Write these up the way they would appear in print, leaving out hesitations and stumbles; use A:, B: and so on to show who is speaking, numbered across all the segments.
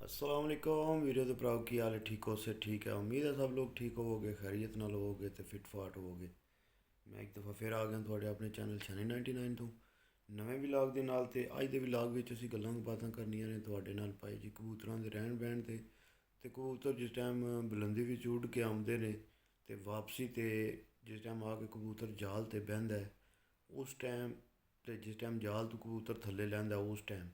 A: अस्सलाम वालेकुम वीडियो तो भराओ की हाल है। ठीक हो से ठीक है। उम्मीद है सब लोग ठीक होवोगे, खैरियत नाल होवोगे तो फिट फाट होवोगे। मैं एक दफ़ा फिर आ गया थोड़े अपने चैनल शनी 99 तो नਵੇਂ ਵਿਲਾਗ ਦੇ ਨਾਲ। ਤੇ ਅੱਜ ਦੇ ਵਿਲਾਗ ਵਿੱਚ ਅਸੀਂ ਗੱਲਾਂ ਬਾਤਾਂ ਕਰਨੀਆਂ ਨੇ ਤੁਹਾਡੇ ਨਾਲ ਭਾਈ ਜੀ ਕਬੂਤਰਾਂ ਦੇ ਰਹਿਣ ਬਹਿਣ ਤੇ ਕਬੂਤਰ ਜਿਸ ਟਾਈਮ ਬੁਲੰਦੀ ਵਿੱਚ ਉੱਡ ਕੇ ਆਉਂਦੇ ਨੇ ਤੇ ਵਾਪਸੀ ਤੇ ਜਿਸ ਟਾਈਮ ਆ ਕੇ ਕਬੂਤਰ ਜਾਲ ਤੇ ਬਹਿੰਦਾ ਹੈ ਉਸ ਟਾਈਮ ਤੇ ਜਿਸ ਟਾਈਮ ਜਾਲ ਤੋਂ ਕਬੂਤਰ ਥੱਲੇ ਲੈਂਦਾ ਉਸ ਟਾਈਮ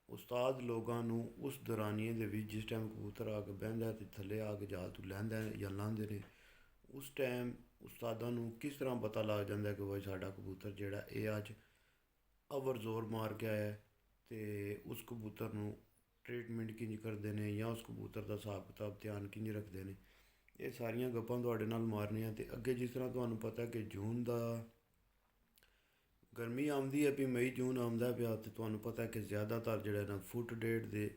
A: ਉਸਤਾਦ ਲੋਕਾਂ ਨੂੰ ਉਸ ਦੌਰਾਨੀਏ ਦੇ ਵਿੱਚ ਜਿਸ ਟਾਈਮ ਕਬੂਤਰ ਆ ਕੇ ਬਹਿੰਦਾ ਅਤੇ ਥੱਲੇ ਆ ਕੇ ਜਾਲ ਤੋਂ ਲੈਂਦਾ ਜਾਂ ਲਾਂਦੇ ਨੇ ਉਸ ਟਾਈਮ ਉਸਤਾਦਾਂ ਨੂੰ ਕਿਸ ਤਰ੍ਹਾਂ ਪਤਾ ਲੱਗ ਜਾਂਦਾ ਕਿ ਭਾਈ ਸਾਡਾ ਕਬੂਤਰ ਜਿਹੜਾ ਇਹ ਅੱਜ ਅਵਰ ਜ਼ੋਰ ਮਾਰ ਕੇ ਆਇਆ ਅਤੇ ਉਸ ਕਬੂਤਰ ਨੂੰ ਟ੍ਰੀਟਮੈਂਟ ਕਿੰਝ ਕਰਦੇ ਨੇ ਜਾਂ ਉਸ ਕਬੂਤਰ ਦਾ ਹਿਸਾਬ ਕਿਤਾਬ ਧਿਆਨ ਕਿੰਝ ਰੱਖਦੇ ਨੇ। ਇਹ ਸਾਰੀਆਂ ਗੱਪਾਂ ਤੁਹਾਡੇ ਨਾਲ ਮਾਰਨੀਆਂ। ਅਤੇ ਅੱਗੇ ਜਿਸ ਤਰ੍ਹਾਂ ਤੁਹਾਨੂੰ ਪਤਾ ਕਿ ਜੂਨ ਦਾ ਗਰਮੀ ਆਉਂਦੀ ਹੈ ਵੀ ਮਈ ਜੂਨ ਆਉਂਦਾ ਪਿਆ ਅਤੇ ਤੁਹਾਨੂੰ ਪਤਾ ਕਿ ਜ਼ਿਆਦਾਤਰ ਜਿਹੜਾ ਨਾ ਫੁੱਟ ਡੇਢ ਦੇ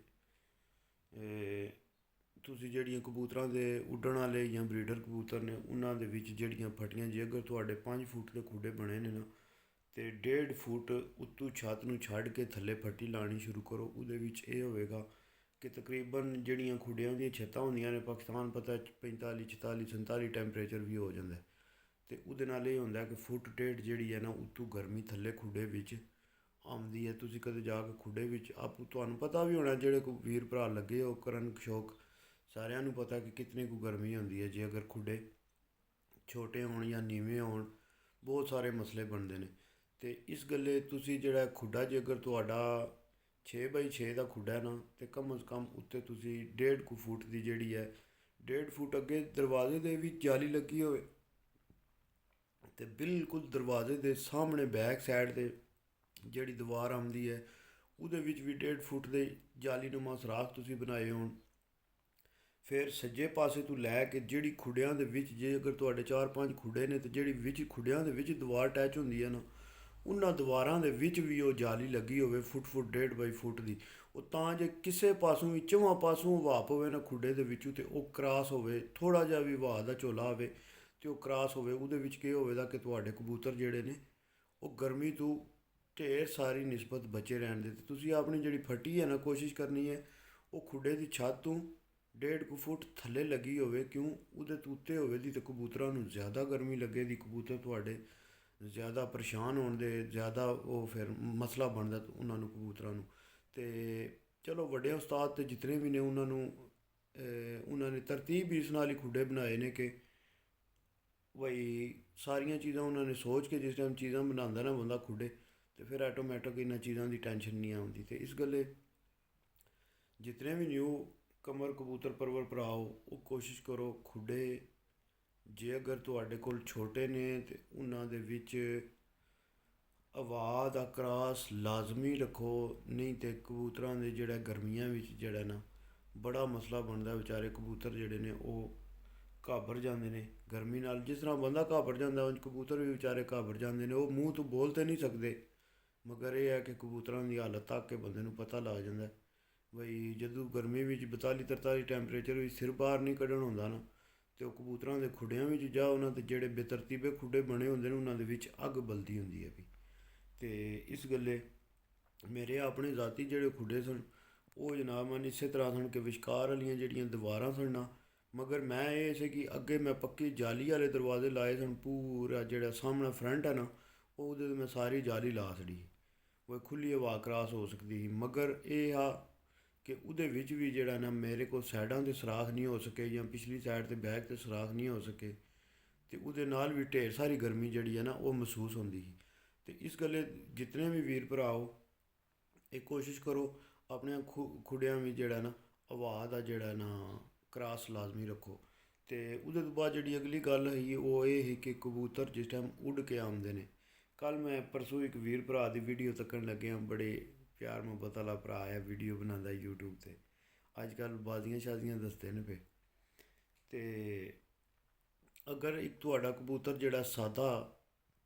A: ਤੁਸੀਂ ਜਿਹੜੀਆਂ ਕਬੂਤਰਾਂ ਦੇ ਉੱਡਣ ਵਾਲੇ ਜਾਂ ਬਰੀਡਰ ਕਬੂਤਰ ਨੇ ਉਹਨਾਂ ਦੇ ਵਿੱਚ ਜਿਹੜੀਆਂ ਫਟੀਆਂ ਜੇ ਅਗਰ ਤੁਹਾਡੇ 5 ਫੁੱਟ ਦੇ ਖੁੱਡੇ ਬਣੇ ਨੇ ਨਾ ਅਤੇ 1.5 ਫੁੱਟ ਉੱਤੋਂ ਛੱਤ ਨੂੰ ਛੱਡ ਕੇ ਥੱਲੇ ਫੱਟੀ ਲਾਉਣੀ ਸ਼ੁਰੂ ਕਰੋ। ਉਹਦੇ ਵਿੱਚ ਇਹ ਹੋਵੇਗਾ ਕਿ ਤਕਰੀਬਨ ਜਿਹੜੀਆਂ ਖੁੱਡਿਆਂ ਦੀਆਂ ਛੱਤਾਂ ਹੁੰਦੀਆਂ ਨੇ ਪਾਕਿਸਤਾਨ ਪਤਾ 45 44 47 ਟੈਂਪਰੇਚਰ ਵੀ ਹੋ ਜਾਂਦਾ ਅਤੇ ਉਹਦੇ ਨਾਲ ਇਹ ਹੁੰਦਾ ਕਿ ਫੁੱਟ ਡੇਢ ਜਿਹੜੀ ਹੈ ਨਾ ਉੱਤੋਂ ਗਰਮੀ ਥੱਲੇ ਖੁੱਡੇ ਵਿੱਚ ਆਉਂਦੀ ਹੈ। ਤੁਸੀਂ ਕਦੇ ਜਾ ਕੇ ਖੁੱਡੇ ਵਿੱਚ ਤੁਹਾਨੂੰ ਪਤਾ ਵੀ ਹੋਣਾ ਜਿਹੜੇ ਕੋਈ ਵੀਰ ਭਰਾ ਲੱਗੇ ਉਹ ਕਰਨ ਸ਼ੌਕ ਸਾਰਿਆਂ ਨੂੰ ਪਤਾ ਕਿ ਕਿਤਨੀ ਕੁ ਗਰਮੀ ਹੁੰਦੀ ਹੈ ਜੇ ਅਗਰ ਖੁੱਡੇ ਛੋਟੇ ਹੋਣ ਜਾਂ ਨੀਵੇਂ ਹੋਣ। ਬਹੁਤ ਸਾਰੇ ਮਸਲੇ ਬਣਦੇ ਨੇ ਅਤੇ ਇਸ ਗੱਲੇ ਤੁਸੀਂ ਜਿਹੜਾ ਖੁੱਡਾ ਜੇ ਅਗਰ ਤੁਹਾਡਾ 6x6 ਦਾ ਖੁੱਡਾ ਨਾ ਅਤੇ ਕਮ ਅਜ਼ ਕਮ ਉੱਤੇ ਤੁਸੀਂ 1.5 ਕੁ ਫੁੱਟ ਦੀ ਜਿਹੜੀ ਹੈ 1.5 ਫੁੱਟ ਅੱਗੇ ਦਰਵਾਜ਼ੇ ਦੇ ਵਿੱਚ ਜਾਲੀ ਲੱਗੀ ਹੋਵੇ ਅਤੇ ਬਿਲਕੁਲ ਦਰਵਾਜ਼ੇ ਦੇ ਸਾਹਮਣੇ ਬੈਕ ਸਾਈਡ 'ਤੇ ਜਿਹੜੀ ਦੀਵਾਰ ਆਉਂਦੀ ਹੈ ਉਹਦੇ ਵਿੱਚ ਵੀ 1.5 ਫੁੱਟ ਦੇ ਜਾਲੀਨੁਮਾ ਸੁਰਾਖ ਤੁਸੀਂ ਬਣਾਏ ਹੋਣ। ਫਿਰ ਸੱਜੇ ਪਾਸੇ ਤੋਂ ਲੈ ਕੇ ਜਿਹੜੀ ਖੁੱਡਿਆਂ ਦੇ ਵਿੱਚ ਜੇ ਅਗਰ ਤੁਹਾਡੇ 4-5 ਖੁੱਡੇ ਨੇ ਅਤੇ ਜਿਹੜੀ ਵਿੱਚ ਖੁੱਡਿਆਂ ਦੇ ਵਿੱਚ ਦੀਵਾਰ ਅਟੈਚ ਹੁੰਦੀ ਹੈ ਨਾ ਉਹਨਾਂ ਦੀਵਾਰਾਂ ਦੇ ਵਿੱਚ ਵੀ ਉਹ ਜਾਲੀ ਲੱਗੀ ਹੋਵੇ ਫੁੱਟ 1.5 ਫੁੱਟ ਦੀ। ਉਹ ਤਾਂ ਜੇ ਕਿਸੇ ਪਾਸੋਂ ਵੀ ਚੌਹਾਂ ਪਾਸੋਂ ਹਵਾ ਪਵੇ ਨਾ ਖੁੱਡੇ ਦੇ ਵਿੱਚੋਂ ਅਤੇ ਉਹ ਕ੍ਰਾਸ ਹੋਵੇ ਥੋੜ੍ਹਾ ਜਿਹਾ ਵੀ ਹਵਾ ਦਾ ਝੋਲਾ ਹੋਵੇ ਅਤੇ ਉਹ ਕ੍ਰਾਸ ਹੋਵੇ ਉਹਦੇ ਵਿੱਚ ਕੀ ਹੋਵੇਗਾ ਕਿ ਤੁਹਾਡੇ ਕਬੂਤਰ ਜਿਹੜੇ ਨੇ ਉਹ ਗਰਮੀ ਤੋਂ ਢੇਰ ਸਾਰੀ ਨਿਸਬਤ ਬਚੇ ਰਹਿਣ ਦੇ। ਅਤੇ ਤੁਸੀਂ ਆਪਣੀ ਜਿਹੜੀ ਫੱਟੀ ਹੈ ਨਾ ਕੋਸ਼ਿਸ਼ ਕਰਨੀ ਹੈ ਉਹ ਖੁੱਡੇ ਦੀ ਛੱਤ ਤੋਂ 1.5 ਕੁ ਫੁੱਟ ਥੱਲੇ ਲੱਗੀ ਹੋਵੇ। ਕਿਉਂ ਉਹਦੇ ਤੋਂ ਉੱਤੇ ਹੋਵੇ ਦੀ ਤਾਂ ਕਬੂਤਰਾਂ ਨੂੰ ਜ਼ਿਆਦਾ ਗਰਮੀ ਲੱਗੇਗੀ, ਕਬੂਤਰ ਤੁਹਾਡੇ ਜ਼ਿਆਦਾ ਪਰੇਸ਼ਾਨ ਹੋਣ ਦੇ ਜ਼ਿਆਦਾ ਉਹ ਫਿਰ ਮਸਲਾ ਬਣਦਾ ਉਹਨਾਂ ਨੂੰ ਕਬੂਤਰਾਂ ਨੂੰ। ਅਤੇ ਚਲੋ ਵੱਡੇ ਉਸਤਾਦ ਅਤੇ ਜਿਤਨੇ ਵੀ ਨੇ ਉਹਨਾਂ ਨੇ ਤਰਤੀਬ ਵੀ ਇਸ ਨਾਲ ਹੀ ਖੁੱਡੇ ਬਣਾਏ ਨੇ ਕਿ ਬਈ ਸਾਰੀਆਂ ਚੀਜ਼ਾਂ ਉਹਨਾਂ ਨੇ ਸੋਚ ਕੇ ਜਿਸ ਟਾਈਮ ਚੀਜ਼ਾਂ ਬਣਾਉਂਦਾ ਨਾ ਬੰਦਾ ਖੁੱਡੇ ਅਤੇ ਫਿਰ ਆਟੋਮੈਟਿਕ ਇਹਨਾਂ ਚੀਜ਼ਾਂ ਦੀ ਟੈਨਸ਼ਨ ਨਹੀਂ ਆਉਂਦੀ। ਅਤੇ ਇਸ ਗੱਲੇ ਜਿਤਨੇ ਵੀ ਨਿਊ ਕਮਰ ਕਬੂਤਰ ਪਰਵਰ ਭਰਾਓ ਉਹ ਕੋਸ਼ਿਸ਼ ਕਰੋ ਖੁੱਡੇ ਜੇ ਅਗਰ ਤੁਹਾਡੇ ਕੋਲ ਛੋਟੇ ਨੇ ਅਤੇ ਉਹਨਾਂ ਦੇ ਵਿੱਚ ਹਵਾ ਦਾ ਕ੍ਰਾਸ ਲਾਜ਼ਮੀ ਰੱਖੋ। ਨਹੀਂ ਤਾਂ ਕਬੂਤਰਾਂ ਦੇ ਜਿਹੜਾ ਗਰਮੀਆਂ ਵਿੱਚ ਜਿਹੜਾ ਨਾ ਬੜਾ ਮਸਲਾ ਬਣਦਾ। ਵਿਚਾਰੇ ਕਬੂਤਰ ਜਿਹੜੇ ਨੇ ਉਹ ਘਾਬਰ ਜਾਂਦੇ ਨੇ ਗਰਮੀ ਨਾਲ। ਜਿਸ ਤਰ੍ਹਾਂ ਬੰਦਾ ਘਾਬਰ ਜਾਂਦਾ ਉਂਝ ਕਬੂਤਰ ਵੀ ਵਿਚਾਰੇ ਘਾਬਰ ਜਾਂਦੇ ਨੇ। ਉਹ ਮੂੰਹ ਤੋਂ ਬੋਲ ਤਾਂ ਨਹੀਂ ਸਕਦੇ ਮਗਰ ਇਹ ਹੈ ਕਿ ਕਬੂਤਰਾਂ ਦੀ ਹਾਲਤ ਤੱਕ ਕੇ ਬੰਦੇ ਨੂੰ ਪਤਾ ਲੱਗ ਜਾਂਦਾ ਬਈ ਜਦੋਂ ਗਰਮੀ ਵਿੱਚ 42-43 ਟੈਂਪਰੇਚਰ ਵਿੱਚ ਸਿਰ ਬਾਹਰ ਨਹੀਂ ਕੱਢਣ ਹੁੰਦਾ ਨਾ ਅਤੇ ਉਹ ਕਬੂਤਰਾਂ ਦੇ ਖੁੱਡਿਆਂ ਵਿੱਚ ਜਾ ਉਹਨਾਂ ਦੇ ਜਿਹੜੇ ਬੇਤਰਤੀਬੇ ਖੁੱਡੇ ਬਣੇ ਹੁੰਦੇ ਨੇ ਉਹਨਾਂ ਦੇ ਵਿੱਚ ਅੱਗ ਬਲਦੀ ਹੁੰਦੀ ਹੈ ਵੀ। ਅਤੇ ਇਸ ਗੱਲੇ ਮੇਰੇ ਆਪਣੇ ਜ਼ਾਤੀ ਜਿਹੜੇ ਖੁੱਡੇ ਸਨ ਉਹ ਜਨਾਬ ਮਨ ਇਸੇ ਤਰ੍ਹਾਂ ਸਨ ਕਿ ਵਿਸ਼ਕਾਰ ਵਾਲੀਆਂ ਜਿਹੜੀਆਂ ਦੀਵਾਰਾਂ ਸਨ ਨਾ ਮਗਰ ਮੈਂ ਇਹ ਸੀ ਕਿ ਅੱਗੇ ਮੈਂ ਪੱਕੀ ਜਾਲੀ ਵਾਲੇ ਦਰਵਾਜ਼ੇ ਲਾਏ ਸਨ। ਪੂਰਾ ਜਿਹੜਾ ਸਾਹਮਣਾ ਫਰੰਟ ਹੈ ਨਾ ਉਹਦੇ 'ਤੇ ਮੈਂ ਸਾਰੀ ਜਾਲੀ ਲਾ ਛੜੀ ਉਹ ਖੁੱਲ੍ਹੀ ਹਵਾ ਕ੍ਰਾਸ ਹੋ ਸਕਦੀ ਸੀ। ਮਗਰ ਇਹ ਆ ਕਿ ਉਹਦੇ ਵਿੱਚ ਵੀ ਜਿਹੜਾ ਨਾ ਮੇਰੇ ਕੋਲ ਸਾਈਡਾਂ 'ਤੇ ਸੁਰਾਖ ਨਹੀਂ ਹੋ ਸਕੇ ਜਾਂ ਪਿਛਲੀ ਸਾਈਡ 'ਤੇ ਬੈਕ 'ਤੇ ਸੁਰਾਖ ਨਹੀਂ ਹੋ ਸਕੇ ਅਤੇ ਉਹਦੇ ਨਾਲ ਵੀ ਢੇਰ ਸਾਰੀ ਗਰਮੀ ਜਿਹੜੀ ਹੈ ਨਾ ਉਹ ਮਹਿਸੂਸ ਹੁੰਦੀ ਸੀ। ਅਤੇ ਇਸ ਗੱਲੇ ਜਿਤਨੇ ਵੀ ਵੀਰ ਭਰਾਓ ਇਹ ਕੋਸ਼ਿਸ਼ ਕਰੋ ਆਪਣੇ ਖੁੱਡਿਆਂ ਵੀ ਜਿਹੜਾ ਨਾ ਹਵਾ ਦਾ ਜਿਹੜਾ ਨਾ ਕ੍ਰਾਸ ਲਾਜ਼ਮੀ ਰੱਖੋ। ਅਤੇ ਉਹਦੇ ਤੋਂ ਬਾਅਦ ਜਿਹੜੀ ਅਗਲੀ ਗੱਲ ਹੈ ਉਹ ਇਹ ਸੀ ਕਿ ਕਬੂਤਰ ਜਿਸ ਟਾਈਮ ਉੱਡ ਕੇ ਆਉਂਦੇ ਨੇ। ਕੱਲ੍ਹ ਮੈਂ ਪਰਸੋਂ ਇੱਕ ਵੀਰ ਭਰਾ ਦੀ ਵੀਡੀਓ ਤੱਕਣ ਲੱਗਿਆ ਬੜੇ ਪਿਆਰ ਮੁਹੱਬਤ ਵਾਲਾ ਭਰਾ ਹੈ ਵੀਡੀਓ ਬਣਾਉਂਦਾ ਯੂਟਿਊਬ 'ਤੇ ਅੱਜ ਕੱਲ੍ਹ ਬਾਜ਼ੀਆਂ ਸ਼ਾਜ਼ੀਆਂ ਦੱਸਦੇ ਨੇ ਪਏ। ਅਤੇ ਅਗਰ ਇੱਕ ਤੁਹਾਡਾ ਕਬੂਤਰ ਜਿਹੜਾ ਸਾਦਾ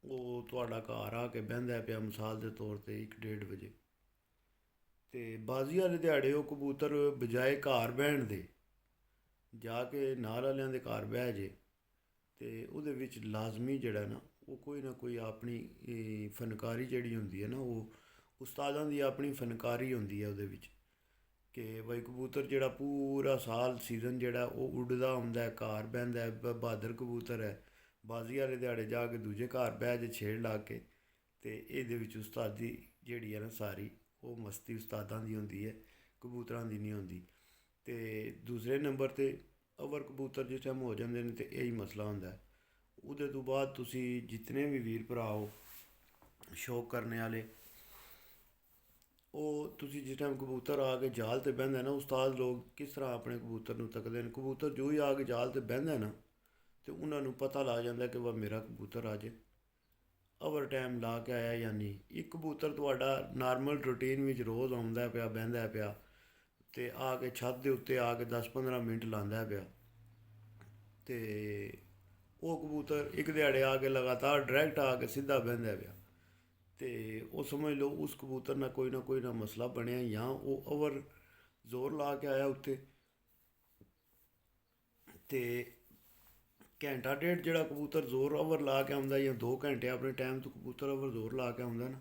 A: ਉਹ ਤੁਹਾਡਾ ਘਰ ਆ ਕੇ ਬਹਿੰਦਾ ਪਿਆ ਮਿਸਾਲ ਦੇ ਤੌਰ 'ਤੇ 1-1:30 ਵਜੇ ਅਤੇ ਬਾਜ਼ੀ ਵਾਲੇ ਦਿਹਾੜੇ ਉਹ ਕਬੂਤਰ ਬਜਾਏ ਘਰ ਬਹਿਣ ਦੇ ਜਾ ਕੇ ਨਾਲ ਵਾਲਿਆਂ ਦੇ ਘਰ ਬਹਿ ਜੇ ਅਤੇ ਉਹਦੇ ਵਿੱਚ ਲਾਜ਼ਮੀ ਜਿਹੜਾ ਉਹ ਕੋਈ ਨਾ ਕੋਈ ਆਪਣੀ ਫਨਕਾਰੀ ਜਿਹੜੀ ਹੁੰਦੀ ਹੈ ਨਾ ਉਹ ਉਸਤਾਦਾਂ ਦੀ ਆਪਣੀ ਫਨਕਾਰੀ ਹੁੰਦੀ ਹੈ ਉਹਦੇ ਵਿੱਚ ਕਿ ਬਈ ਕਬੂਤਰ ਜਿਹੜਾ ਪੂਰਾ ਸਾਲ ਸੀਜ਼ਨ ਜਿਹੜਾ ਉਹ ਉੱਡਦਾ ਆਉਂਦਾ, ਘਰ ਬਹਿੰਦਾ ਹੈ। ਬਹਾਦਰ ਕਬੂਤਰ ਹੈ, ਬਾਜ਼ੀ ਵਾਲੇ ਦਿਹਾੜੇ ਜਾ ਕੇ ਦੂਜੇ ਘਰ ਬਹਿ ਜੇ ਛੇੜ ਲਾ ਕੇ। ਅਤੇ ਇਹਦੇ ਵਿੱਚ ਉਸਤਾਦੀ ਜਿਹੜੀ ਹੈ ਨਾ ਸਾਰੀ ਉਹ ਮਸਤੀ ਉਸਤਾਦਾਂ ਦੀ ਹੁੰਦੀ ਹੈ, ਕਬੂਤਰਾਂ ਦੀ ਨਹੀਂ ਹੁੰਦੀ। ਅਤੇ ਦੂਸਰੇ ਨੰਬਰ 'ਤੇ ਅਵਰ ਕਬੂਤਰ ਜਿਸ ਟਾਈਮ ਹੋ ਜਾਂਦੇ ਨੇ ਤਾਂ ਇਹੀ ਮਸਲਾ ਹੁੰਦਾ। ਉਹਦੇ ਤੋਂ ਬਾਅਦ ਤੁਸੀਂ ਜਿਤਨੇ ਵੀ ਵੀਰ ਭਰਾ ਹੋ ਸ਼ੌਕ ਕਰਨੇ ਵਾਲੇ, ਉਹ ਤੁਸੀਂ ਜਿਸ ਟਾਈਮ ਕਬੂਤਰ ਆ ਕੇ ਜਾਲ 'ਤੇ ਬਹਿੰਦਾ ਨਾ, ਉਸਤਾਦ ਲੋਕ ਕਿਸ ਤਰ੍ਹਾਂ ਆਪਣੇ ਕਬੂਤਰ ਨੂੰ ਤੱਕਦੇ ਨੇ। ਕਬੂਤਰ ਜੋ ਹੀ ਆ ਕੇ ਜਾਲ 'ਤੇ ਬਹਿੰਦਾ ਨਾ, ਅਤੇ ਉਹਨਾਂ ਨੂੰ ਪਤਾ ਲੱਗ ਜਾਂਦਾ ਕਿ ਵਾ ਮੇਰਾ ਕਬੂਤਰ ਅੱਜ ਓਵਰ ਟਾਈਮ ਲਾ ਕੇ ਆਇਆ ਜਾਂ ਨਹੀਂ। ਇੱਕ ਕਬੂਤਰ ਤੁਹਾਡਾ ਨਾਰਮਲ ਰੂਟੀਨ ਵਿੱਚ ਰੋਜ਼ ਆਉਂਦਾ ਪਿਆ, ਬਹਿੰਦਾ ਪਿਆ, ਅਤੇ ਆ ਕੇ ਛੱਤ ਦੇ ਉੱਤੇ ਆ ਕੇ 10-15 ਮਿੰਟ ਲਾਉਂਦਾ ਪਿਆ, ਅਤੇ ਉਹ ਕਬੂਤਰ ਇੱਕ ਦਿਹਾੜੇ ਆ ਕੇ ਲਗਾਤਾਰ ਡਾਇਰੈਕਟ ਆ ਕੇ ਸਿੱਧਾ ਬਹਿੰਦਾ ਪਿਆ, ਅਤੇ ਉਹ ਸਮਝ ਲਓ ਉਸ ਕਬੂਤਰ ਨਾਲ ਕੋਈ ਨਾ ਮਸਲਾ ਬਣਿਆ, ਜਾਂ ਉਹ ਓਵਰ ਜ਼ੋਰ ਲਾ ਕੇ ਆਇਆ ਉੱਤੇ। ਅਤੇ ਘੰਟਾ ਡੇਢ ਜਿਹੜਾ ਕਬੂਤਰ ਜ਼ੋਰ ਓਵਰ ਲਾ ਕੇ ਆਉਂਦਾ, ਜਾਂ 2 ਘੰਟੇ ਆਪਣੇ ਟਾਈਮ ਤੋਂ ਕਬੂਤਰ ਓਵਰ ਜ਼ੋਰ ਲਾ ਕੇ ਆਉਂਦਾ ਨਾ,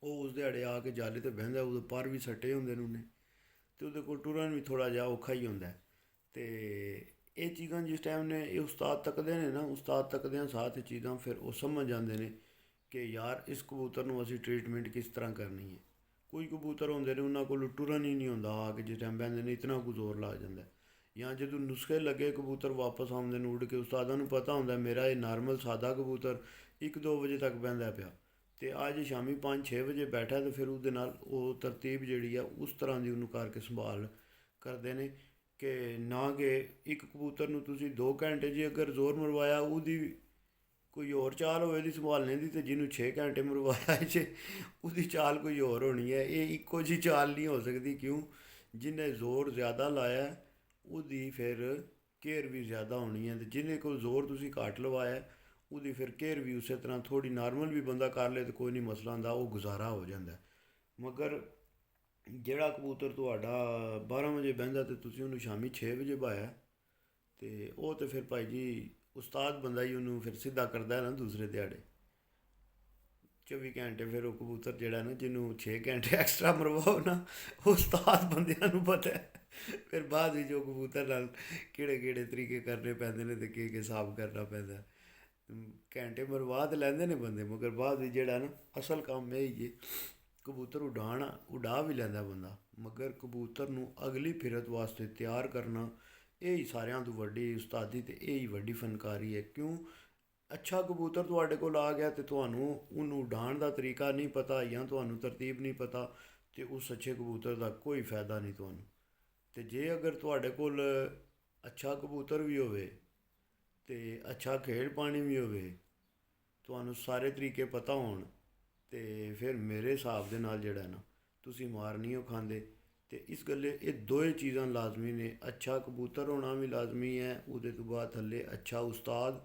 A: ਉਹ ਉਸ ਦਿਹਾੜੇ ਆ ਕੇ ਜਾਲੇ 'ਤੇ ਬਹਿੰਦਾ। ਉਹਦੇ ਪਰ ਵੀ ਸੱਟੇ ਹੁੰਦੇ ਨੇ ਉਹਨੇ, ਅਤੇ ਉਹਦੇ ਕੋਲ ਟੁਰਨ ਵੀ ਥੋੜ੍ਹਾ ਜਿਹਾ ਔਖਾ ਹੀ ਹੁੰਦਾ। ਅਤੇ ਇਹ ਚੀਜ਼ਾਂ ਜਿਸ ਟਾਈਮ ਨੇ ਇਹ ਉਸਤਾਦ ਤੱਕਦੇ ਨੇ ਨਾ, ਉਸਤਾਦ ਤੱਕਦਿਆਂ ਸਾਥ ਇਹ ਚੀਜ਼ਾਂ ਫਿਰ ਉਹ ਸਮਝ ਜਾਂਦੇ ਨੇ ਕਿ ਯਾਰ ਇਸ ਕਬੂਤਰ ਨੂੰ ਅਸੀਂ ਟਰੀਟਮੈਂਟ ਕਿਸ ਤਰ੍ਹਾਂ ਕਰਨੀ ਹੈ। ਕੋਈ ਕਬੂਤਰ ਹੁੰਦੇ ਨੇ ਉਹਨਾਂ ਕੋਲ ਟੁਰਨ ਹੀ ਨਹੀਂ ਹੁੰਦਾ, ਆ ਕੇ ਜਿਸ ਟਾਈਮ ਬਹਿੰਦੇ ਨੇ ਇਤਨਾ ਕੁ ਜ਼ੋਰ ਲੱਗ ਜਾਂਦਾ। ਜਾਂ ਜਦੋਂ ਨੁਸਖੇ ਲੱਗੇ ਕਬੂਤਰ ਵਾਪਸ ਆਉਂਦੇ ਨੇ ਉੱਡ ਕੇ, ਉਸਤਾਦਾਂ ਨੂੰ ਪਤਾ ਹੁੰਦਾ ਮੇਰਾ ਇਹ ਨਾਰਮਲ ਸਾਦਾ ਕਬੂਤਰ 1-2 ਵਜੇ ਤੱਕ ਬਹਿੰਦਾ ਪਿਆ, ਅਤੇ ਅੱਜ ਸ਼ਾਮੀ 5-6 ਵਜੇ ਬੈਠਾ, ਅਤੇ ਫਿਰ ਉਹਦੇ ਨਾਲ ਉਹ ਤਰਤੀਬ ਜਿਹੜੀ ਆ ਉਸ ਤਰ੍ਹਾਂ ਦੀ ਉਹਨੂੰ ਕਰਕੇ ਸੰਭਾਲ ਕਰਦੇ ਨੇ ਕਿ ਨਾ ਕਿ ਇੱਕ ਕਬੂਤਰ ਨੂੰ ਤੁਸੀਂ 2 ਘੰਟੇ ਜੇ ਅਗਰ ਜ਼ੋਰ ਮਰਵਾਇਆ, ਉਹਦੀ ਕੋਈ ਹੋਰ ਚਾਲ ਹੋਵੇ ਦੀ ਸੰਭਾਲਣੇ ਦੀ, ਅਤੇ ਜਿਹਨੂੰ 6 ਘੰਟੇ ਮਰਵਾਇਆ ਜੇ ਉਹਦੀ ਚਾਲ ਕੋਈ ਹੋਰ ਹੋਣੀ ਹੈ। ਇਹ ਇੱਕੋ ਜਿਹੀ ਚਾਲ ਨਹੀਂ ਹੋ ਸਕਦੀ। ਕਿਉਂ? ਜਿਹਨੇ ਜ਼ੋਰ ਜ਼ਿਆਦਾ ਲਾਇਆ ਉਹਦੀ ਫਿਰ ਕੇਅਰ ਵੀ ਜ਼ਿਆਦਾ ਹੋਣੀ ਹੈ, ਅਤੇ ਜਿਹਦੇ ਕੋਲ ਜ਼ੋਰ ਤੁਸੀਂ ਘੱਟ ਲਵਾਇਆ ਉਹਦੀ ਫਿਰ ਕੇਅਰ ਵੀ ਉਸੇ ਤਰ੍ਹਾਂ ਥੋੜ੍ਹੀ ਨਾਰਮਲ ਵੀ ਬੰਦਾ ਕਰ ਲੇ ਤਾਂ ਕੋਈ ਨਹੀਂ ਮਸਲਾ ਹੁੰਦਾ, ਉਹ ਗੁਜ਼ਾਰਾ ਹੋ ਜਾਂਦਾ। ਮਗਰ ਜਿਹੜਾ ਕਬੂਤਰ ਤੁਹਾਡਾ 12 ਵਜੇ ਬਹਿੰਦਾ ਅਤੇ ਤੁਸੀਂ ਉਹਨੂੰ ਸ਼ਾਮੀ 6 ਵਜੇ ਬਾਇਆ, ਅਤੇ ਉਹ ਤਾਂ ਫਿਰ ਭਾਈ ਜੀ ਉਸਤਾਦ ਬੰਦਾ ਹੀ ਉਹਨੂੰ ਫਿਰ ਸਿੱਧਾ ਕਰਦਾ ਨਾ ਦੂਸਰੇ ਦਿਹਾੜੇ 24 ਘੰਟੇ। ਫਿਰ ਉਹ ਕਬੂਤਰ ਜਿਹੜਾ ਨਾ ਜਿਹਨੂੰ 6 ਘੰਟੇ ਐਕਸਟਰਾ ਮਰਵਾਓ ਨਾ, ਉਹ ਉਸਤਾਦ ਬੰਦਿਆਂ ਨੂੰ ਪਤਾ ਫਿਰ ਬਾਅਦ ਵਿੱਚ ਉਹ ਕਬੂਤਰ ਨਾਲ ਕਿਹੜੇ ਤਰੀਕੇ ਕਰਨੇ ਪੈਂਦੇ ਨੇ ਅਤੇ ਕੀ ਹਿਸਾਬ ਕਰਨਾ ਪੈਂਦਾ। ਘੰਟੇ ਮਰਵਾ ਤਾਂ ਲੈਂਦੇ ਨੇ ਬੰਦੇ, ਮਗਰ ਬਾਅਦ ਵਿੱਚ ਜਿਹੜਾ ਨਾ ਅਸਲ ਕੰਮ ਇਹ ਹੀ ਜੇ ਕਬੂਤਰ ਉਡਾ ਵੀ ਲੈਂਦਾ ਬੰਦਾ, ਮਗਰ ਕਬੂਤਰ ਨੂੰ ਅਗਲੀ ਫਿਰਤ ਵਾਸਤੇ ਤਿਆਰ ਕਰਨਾ ਇਹ ਹੀ ਸਾਰਿਆਂ ਤੋਂ ਵੱਡੀ ਉਸਤਾਦੀ ਅਤੇ ਇਹ ਹੀ ਵੱਡੀ ਫਨਕਾਰੀ ਹੈ। ਕਿਉਂ? ਅੱਛਾ ਕਬੂਤਰ ਤੁਹਾਡੇ ਕੋਲ ਆ ਗਿਆ ਅਤੇ ਤੁਹਾਨੂੰ ਉਹਨੂੰ ਉਡਾਉਣ ਦਾ ਤਰੀਕਾ ਨਹੀਂ ਪਤਾ, ਜਾਂ ਤੁਹਾਨੂੰ ਤਰਤੀਬ ਨਹੀਂ ਪਤਾ, ਅਤੇ ਉਸ ਅੱਛੇ ਕਬੂਤਰ ਦਾ ਕੋਈ ਫਾਇਦਾ ਨਹੀਂ ਤੁਹਾਨੂੰ। ਅਤੇ ਜੇ ਅਗਰ ਤੁਹਾਡੇ ਕੋਲ ਅੱਛਾ ਕਬੂਤਰ ਵੀ ਹੋਵੇ ਅਤੇ ਅੱਛਾ ਖੇਡ ਪਾਣੀ ਵੀ ਹੋਵੇ, ਤੁਹਾਨੂੰ ਸਾਰੇ ਤਰੀਕੇ ਪਤਾ ਹੋਣ, ਅਤੇ ਫਿਰ ਮੇਰੇ ਹਿਸਾਬ ਦੇ ਨਾਲ ਜਿਹੜਾ ਨਾ ਤੁਸੀਂ ਮਾਰ ਨਹੀਂ ਉਹ ਖਾਂਦੇ। ਅਤੇ ਇਸ ਗੱਲੇ ਇਹ ਦੋਏ ਚੀਜ਼ਾਂ ਲਾਜ਼ਮੀ ਨੇ। ਅੱਛਾ ਕਬੂਤਰ ਹੋਣਾ ਵੀ ਲਾਜ਼ਮੀ ਹੈ, ਉਹਦੇ ਤੋਂ ਬਾਅਦ ਥੱਲੇ ਅੱਛਾ ਉਸਤਾਦ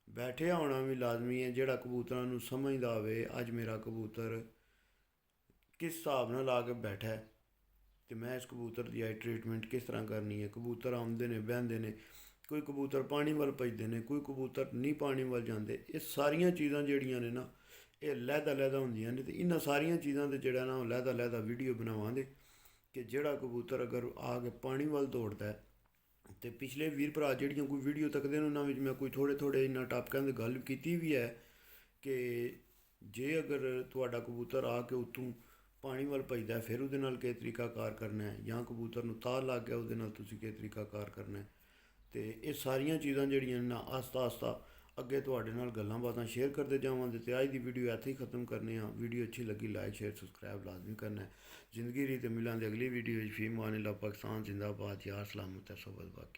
A: ਬੈਠਿਆ ਹੋਣਾ ਵੀ ਲਾਜ਼ਮੀ ਹੈ, ਜਿਹੜਾ ਕਬੂਤਰਾਂ ਨੂੰ ਸਮਝਦਾ ਹੋਵੇ ਅੱਜ ਮੇਰਾ ਕਬੂਤਰ ਕਿਸ ਹਿਸਾਬ ਨਾਲ ਆ ਕੇ ਬੈਠਾ, ਅਤੇ ਮੈਂ ਇਸ ਕਬੂਤਰ ਦੀ ਅੱਜ ਟਰੀਟਮੈਂਟ ਕਿਸ ਤਰ੍ਹਾਂ ਕਰਨੀ ਹੈ। ਕਬੂਤਰ ਆਉਂਦੇ ਨੇ, ਬਹਿੰਦੇ ਨੇ, ਕੋਈ ਕਬੂਤਰ ਪਾਣੀ ਵੱਲ ਭੱਜਦੇ ਨੇ, ਕੋਈ ਕਬੂਤਰ ਨਹੀਂ ਪਾਣੀ ਵੱਲ ਜਾਂਦੇ। ਇਹ ਸਾਰੀਆਂ ਚੀਜ਼ਾਂ ਜਿਹੜੀਆਂ ਨੇ ਨਾ ਇਹ ਲਹਿਦਾ ਹੁੰਦੀਆਂ ਨੇ, ਅਤੇ ਇਹਨਾਂ ਸਾਰੀਆਂ ਚੀਜ਼ਾਂ 'ਤੇ ਜਿਹੜਾ ਨਾ ਉਹ ਲਹਿਦਾ ਵੀਡੀਓ ਬਣਾਵਾਂਗੇ ਕਿ ਜਿਹੜਾ ਕਬੂਤਰ ਅਗਰ ਆ ਕੇ ਪਾਣੀ ਵੱਲ ਦੌੜਦਾ। ਅਤੇ ਪਿਛਲੇ ਵੀਰ ਭਰਾ ਜਿਹੜੀਆਂ ਕੋਈ ਵੀਡੀਓ ਤੱਕਦੇ ਨੇ ਉਹਨਾਂ ਵਿੱਚ ਮੈਂ ਕੋਈ ਥੋੜ੍ਹੇ ਇਹਨਾਂ ਟਾਪਿਕਾਂ 'ਤੇ ਗੱਲ ਕੀਤੀ ਵੀ ਹੈ ਕਿ ਜੇ ਅਗਰ ਤੁਹਾਡਾ ਕਬੂਤਰ ਆ ਕੇ ਉੱਤੋਂ ਪਾਣੀ ਵੱਲ ਭੱਜਦਾ ਫਿਰ ਉਹਦੇ ਨਾਲ ਕਿਸ ਤਰੀਕਾ ਕਾਰ ਕਰਨਾ ਹੈ, ਜਾਂ ਕਬੂਤਰ ਨੂੰ ਤਾਰ ਲੱਗ ਗਿਆ ਉਹਦੇ ਨਾਲ ਤੁਸੀਂ ਕਿਸ ਤਰੀਕਾ ਕਾਰ ਕਰਨਾ। ਅਤੇ ਇਹ ਸਾਰੀਆਂ ਚੀਜ਼ਾਂ ਜਿਹੜੀਆਂ ਨਾ ਆਸਤਾ ਅੱਗੇ ਤੁਹਾਡੇ ਨਾਲ ਗੱਲਾਂ ਬਾਤਾਂ ਸ਼ੇਅਰ ਕਰਦੇ ਜਾਵਾਂਗੇ। ਅਤੇ ਅੱਜ ਦੀ ਵੀਡੀਓ ਇੱਥੇ ਹੀ ਖ਼ਤਮ ਕਰਨੇ ਆ। ਵੀਡੀਓ ਅੱਛੀ ਲੱਗੀ ਲਾਈਕ ਸ਼ੇਅਰ ਸਬਸਕ੍ਰਾਈਬ ਲਾਜ਼ਮੀ ਕਰਨਾ। ਜ਼ਿੰਦਗੀ ਰੀ ਤੇ ਮਿਲਾਂਗੇ ਅਗਲੀ ਵੀਡੀਓ ਵਿੱਚ। ਫੀ ਮਾਨ ਅੱਲਾਹ, ਪਾਕਿਸਤਾਨ ਜ਼ਿੰਦਾਬਾਦ, ਯਾਰ ਸਲਾਮਤ ਹੈ ਸੋਬਤ ਬਾਕੀ।